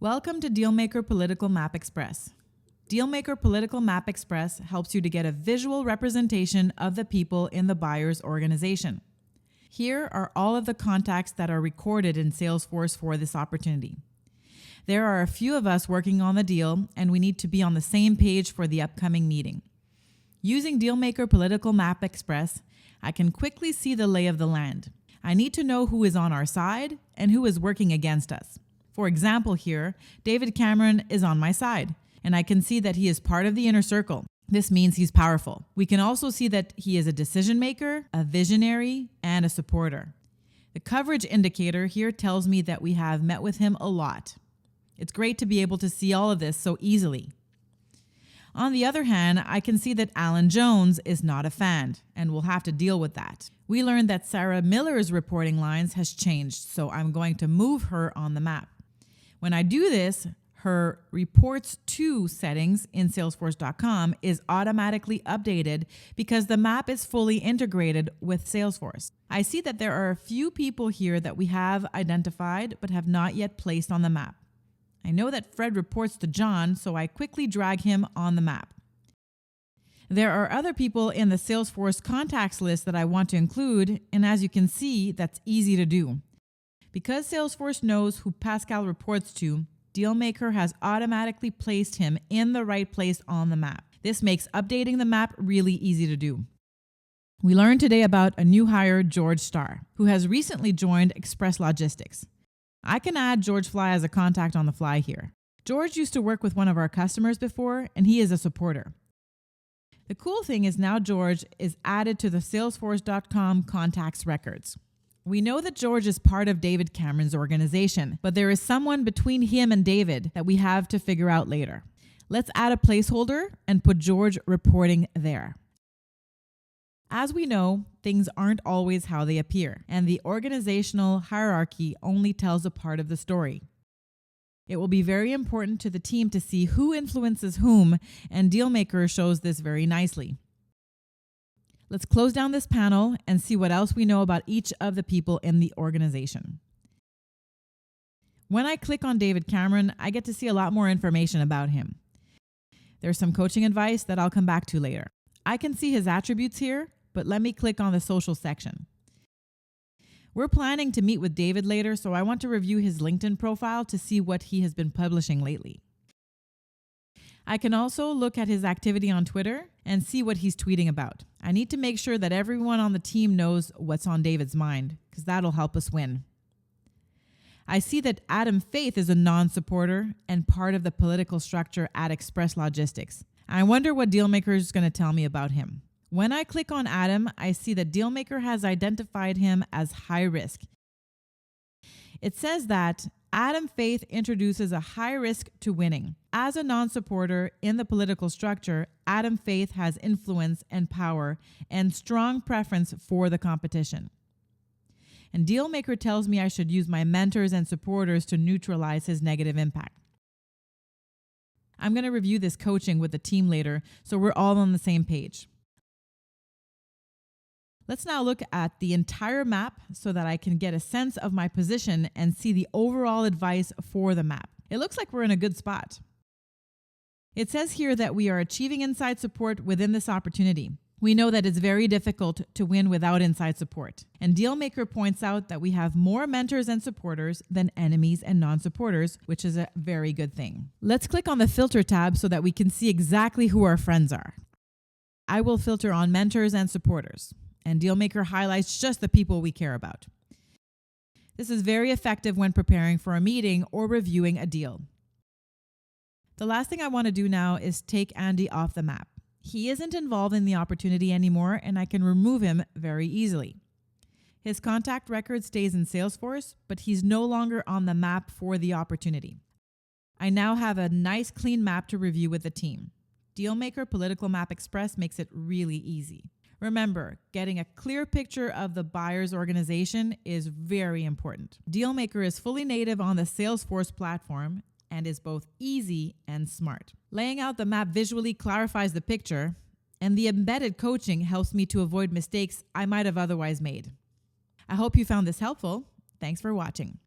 Welcome to Dealmaker Political Map Express. Dealmaker Political Map Express helps you to get a visual representation of the people in the buyer's organization. Here are all of the contacts that are recorded in Salesforce for this opportunity. There are a few of us working on the deal, and we need to be on the same page for the upcoming meeting. Using Dealmaker Political Map Express, I can quickly see the lay of the land. I need to know who is on our side and who is working against us. For example here, David Cameron is on my side, and I can see that he is part of the inner circle. This means he's powerful. We can also see that he is a decision maker, a visionary, and a supporter. The coverage indicator here tells me that we have met with him a lot. It's great to be able to see all of this so easily. On the other hand, I can see that Alan Jones is not a fan, and we'll have to deal with that. We learned that Sarah Miller's reporting lines has changed, so I'm going to move her on the map. When I do this, her reports to settings in Salesforce.com is automatically updated because the map is fully integrated with Salesforce. I see that there are a few people here that we have identified but have not yet placed on the map. I know that Fred reports to John, so I quickly drag him on the map. There are other people in the Salesforce contacts list that I want to include, and as you can see, that's easy to do. Because Salesforce knows who Pascal reports to, Dealmaker has automatically placed him in the right place on the map. This makes updating the map really easy to do. We learned today about a new hire, George Starr, who has recently joined Express Logistics. I can add George Fly as a contact on the fly here. George used to work with one of our customers before, and he is a supporter. The cool thing is now George is added to the Salesforce.com contacts records. We know that George is part of David Cameron's organization, but there is someone between him and David that we have to figure out later. Let's add a placeholder and put George reporting there. As we know, things aren't always how they appear, and the organizational hierarchy only tells a part of the story. It will be very important to the team to see who influences whom, and Dealmaker shows this very nicely. Let's close down this panel and see what else we know about each of the people in the organization. When I click on David Cameron, I get to see a lot more information about him. There's some coaching advice that I'll come back to later. I can see his attributes here, but let me click on the social section. We're planning to meet with David later, so I want to review his LinkedIn profile to see what he has been publishing lately. I can also look at his activity on Twitter and see what he's tweeting about. I need to make sure that everyone on the team knows what's on David's mind, because that'll help us win. I see that Adam Faith is a non-supporter and part of the political structure at Express Logistics. I wonder what Dealmaker is going to tell me about him. When I click on Adam, I see that Dealmaker has identified him as high risk. It says that Adam Faith introduces a high risk to winning. As a non-supporter in the political structure, Adam Faith has influence and power and strong preference for the competition. And Dealmaker tells me I should use my mentors and supporters to neutralize his negative impact. I'm going to review this coaching with the team later, so we're all on the same page. Let's now look at the entire map so that I can get a sense of my position and see the overall advice for the map. It looks like we're in a good spot. It says here that we are achieving inside support within this opportunity. We know that it's very difficult to win without inside support. And Dealmaker points out that we have more mentors and supporters than enemies and non-supporters, which is a very good thing. Let's click on the filter tab so that we can see exactly who our friends are. I will filter on mentors and supporters, and Dealmaker highlights just the people we care about. This is very effective when preparing for a meeting or reviewing a deal. The last thing I want to do now is take Andy off the map. He isn't involved in the opportunity anymore, and I can remove him very easily. His contact record stays in Salesforce, but he's no longer on the map for the opportunity. I now have a nice clean map to review with the team. Dealmaker Political Map Express makes it really easy. Remember, getting a clear picture of the buyer's organization is very important. Dealmaker is fully native on the Salesforce platform and is both easy and smart. Laying out the map visually clarifies the picture, and the embedded coaching helps me to avoid mistakes I might have otherwise made. I hope you found this helpful. Thanks for watching.